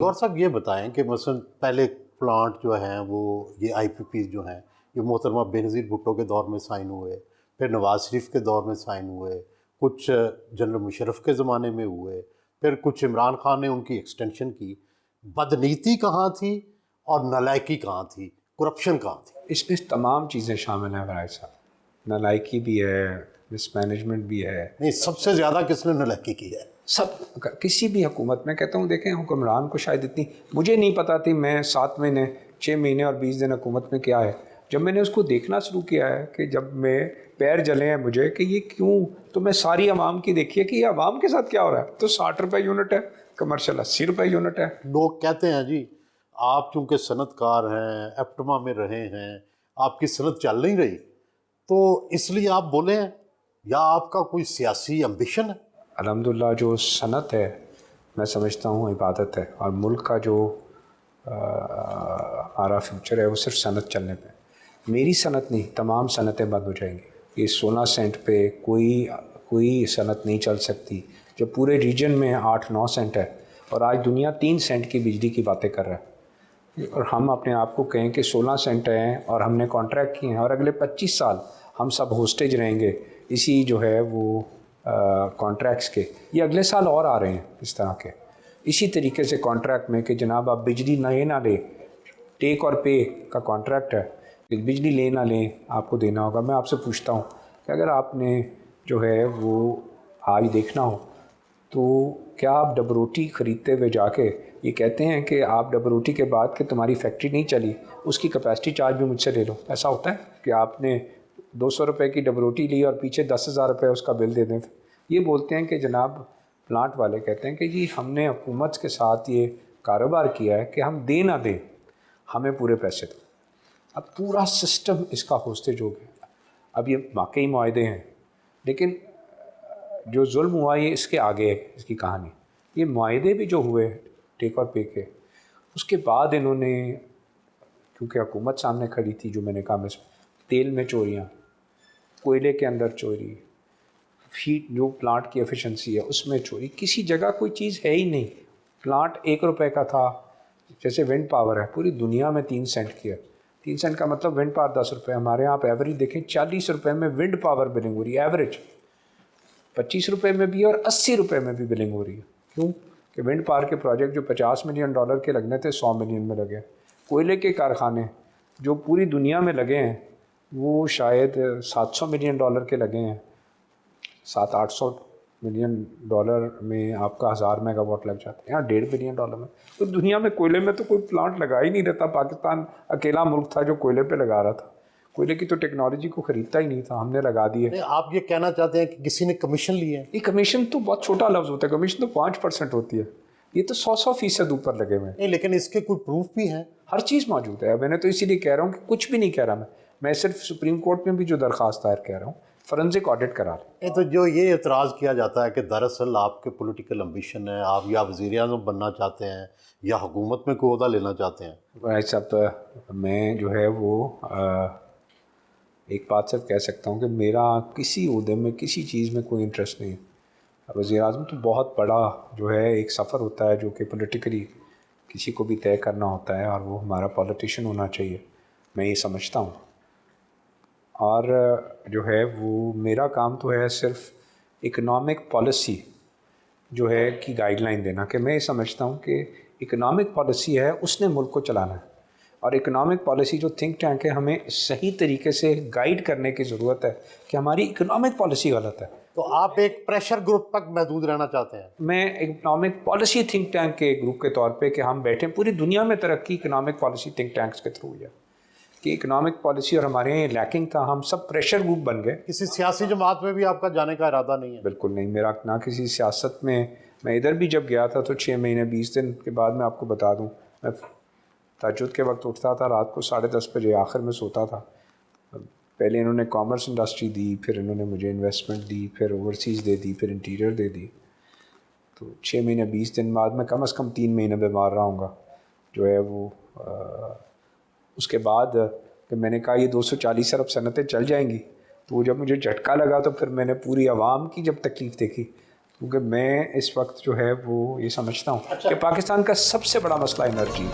गौर साहब ये बताएं कि मसलन पहले प्लांट जो हैं वो ये आईपीपी जो हैं ये मोहतरमा बेनज़ीर भुट्टो के दौर में साइन हुए, फिर नवाज शरीफ के दौर में साइन हुए, कुछ जनरल मुशर्रफ के ज़माने में हुए, फिर कुछ इमरान खान ने उनकी एक्सटेंशन की। बदनीति कहाँ थी और नालायकी कहाँ थी, करप्शन कहाँ थी? इसमें तमाम चीज़ें शामिल हैं भाई साहब। नालायकी भी है, मिसमैनेजमेंट भी है। नहीं, सबसे ज़्यादा किसने नालायकी की है? सब किसी भी हुकूमत में कहता हूँ, देखें हुक्मरान को शायद इतनी मुझे नहीं पता थी। मैं 7 महीने 6 महीने और 20 दिन हुकूमत में क्या है, जब मैंने उसको देखना शुरू किया है कि जब मैं पैर जले हैं मुझे कि ये क्यों, तो मैं सारी आवाम की देखिए कि ये आवाम के साथ क्या हो रहा है। तो 60 रुपये यूनिट है, कमर्शियल 80 रुपये यूनिट है। लोग कहते हैं जी आप चूँकि सनतकार हैं, एप्टमा में रहे हैं, आपकी सनत चल नहीं रही तो इसलिए आप बोले हैं, या आपका कोई सियासी एम्बिशन है? अल्हम्दुलिल्लाह जो सनत है मैं समझता हूँ इबादत है, और मुल्क का जो हमारा फ्यूचर है वो सिर्फ सनत चलने पे। मेरी सनत नहीं, तमाम सनतें बंद हो जाएंगी। ये 16 सेंट पे कोई सनत नहीं चल सकती जब पूरे रीजन में 8-9 सेंट है, और आज दुनिया 3 सेंट की बिजली की बातें कर रहा है। और हम अपने आप को कहें कि 16 सेंट हैं और हमने कॉन्ट्रैक्ट किए हैं और अगले 25 साल हम सब होस्टेज रहेंगे इसी जो है वो कॉन्ट्रैक्ट्स के। ये अगले साल और आ रहे हैं इस तरह के, इसी तरीके से कॉन्ट्रैक्ट में कि जनाब आप बिजली ना ले, टेक और पे का कॉन्ट्रैक्ट है, लेकिन बिजली ले ना लें आपको देना होगा। मैं आपसे पूछता हूँ कि अगर आपने जो है वो आज देखना हो तो क्या आप डबरोटी ख़रीदते हुए जाके ये कहते हैं कि आप डबरोटी के बाद कि तुम्हारी फैक्ट्री नहीं चली उसकी कैपेसिटी चार्ज भी मुझसे ले लो? ऐसा होता है कि आपने 200 रुपये की डबरोटी ली और पीछे 10,000 रुपये उसका बिल दे दें? ये बोलते हैं कि जनाब प्लांट वाले कहते हैं कि जी हमने हुकूमत के साथ ये कारोबार किया है कि हम दे ना दें, हमें पूरे पैसे दो। अब पूरा सिस्टम इसका होस्टेज हो गया। अब ये वाकई मुआहदे हैं, लेकिन जो जुल्म हुआ ये इसके आगे है इसकी कहानी। ये मुआहदे भी जो हुए टेक और पे के, उसके बाद इन्होंने, क्योंकि हुकूमत सामने खड़ी थी, जो मैंने कहा तेल में चोरियाँ, कोयले के अंदर चोरी, फीड जो प्लांट की एफिशिएंसी है उसमें चोरी, किसी जगह कोई चीज़ है ही नहीं। प्लांट 1 रुपये का था, जैसे विंड पावर है पूरी दुनिया में 3 सेंट की है। 3 सेंट का मतलब विंड पावर 10 रुपये। हमारे यहाँ आप एवरेज देखें 40 रुपये में विंड पावर बिलिंग हो रही है, एवरेज 25 रुपये में भी और 80 रुपये में भी बिलिंग हो रही है। क्यों? कि विंड पावर के प्रोजेक्ट जो $50 मिलियन के लगने थे 100 मिलियन में लगे। कोयले के कारखाने जो पूरी दुनिया में लगे हैं वो शायद $700 मिलियन के लगे हैं। 700-800 मिलियन डॉलर में आपका 1000 मेगावाट लग जाता है, यहाँ $1.5 बिलियन में। तो दुनिया में कोयले में तो कोई प्लांट लगा ही नहीं रहता। पाकिस्तान अकेला मुल्क था जो कोयले पे लगा रहा था। कोयले की तो टेक्नोलॉजी को ख़रीदता ही नहीं था, हमने लगा दिए। नहीं, आप ये कहना चाहते हैं कि किसी ने कमीशन लिए हैं? ये कमीशन तो बहुत छोटा लफ्ज़ होता है, कमीशन तो 5% होती है, ये तो 100% ऊपर लगे हुए हैं। नहीं, लेकिन इसके कोई प्रूफ भी हैं? हर चीज़ मौजूद है। मैंने तो इसीलिए कह रहा हूँ कि कुछ भी नहीं कह रहा मैं सिर्फ सुप्रीम कोर्ट में भी जो दरख्वास्त दायर कह रहा हूँ, फॉरेंसिक ऑडिट करा रहे। नहीं, तो जो ये एतराज़ किया जाता है कि दरअसल आपके पॉलिटिकल एम्बिशन है, आप या वज़ीर-ए-आज़म बनना चाहते हैं या हुकूमत में कोई ओहदा लेना चाहते हैं। भाई साहब मैं जो है वो एक बात सिर्फ कह सकता हूँ कि मेरा किसी ओहदे में किसी चीज़ में कोई इंटरेस्ट नहीं है। वज़ीर-ए-आज़म तो बहुत बड़ा जो है एक सफ़र होता है जो कि पॉलिटिकली किसी को भी तय करना होता है, और वो हमारा पॉलिटिशियन होना चाहिए, मैं ये समझता हूँ। और जो है वो मेरा काम तो है सिर्फ इकनॉमिक पॉलिसी जो है की गाइडलाइन देना, कि मैं ये समझता हूँ कि इकनॉमिक पॉलिसी है उसने मुल्क को चलाना है, और इकनॉमिक पॉलिसी जो थिंक टैंक है हमें सही तरीके से गाइड करने की ज़रूरत है कि हमारी इकनॉमिक पॉलिसी गलत है। तो आप एक प्रेशर ग्रुप तक महदूद रहना चाहते हैं? मैं इकनॉमिक पॉलिसी थिंक टैंक के ग्रुप के तौर पे कि हम बैठें, पूरी दुनिया में तरक्की इकनॉमिक पॉलिसी थिंक टैंक्स के थ्रू है कि इकनॉमिक पॉलिसी, और हमारे यहाँ लैकिंग था, हम सब प्रेशर ग्रुप बन गए। किसी सियासी जमात में भी आपका जाने का इरादा नहीं है? बिल्कुल नहीं, मेरा ना किसी सियासत में। मैं इधर भी जब गया था तो 6 महीने 20 दिन के बाद मैं आपको बता दूँ, मैं तहज्जुद के वक्त उठता था, रात को 10:30 बजे आखिर में सोता था। पहले इन्होंने कॉमर्स इंडस्ट्री दी, फिर इन्होंने मुझे इन्वेस्टमेंट दी, फिर ओवरसीज़ दे दी, फिर इंटीरियर दे दी। तो 6 महीने 20 दिन बाद मैं कम से कम 3 महीने बीमार रहूँगा जो है वो। उसके बाद कि मैंने कहा ये 240 अरब सनतें चल जाएंगी, तो वो जब मुझे झटका लगा तो फिर मैंने पूरी आवाम की जब तकलीफ़ देखी क्योंकि मैं इस वक्त जो है वो ये समझता हूँ कि पाकिस्तान का सबसे बड़ा मसला एनर्जी है।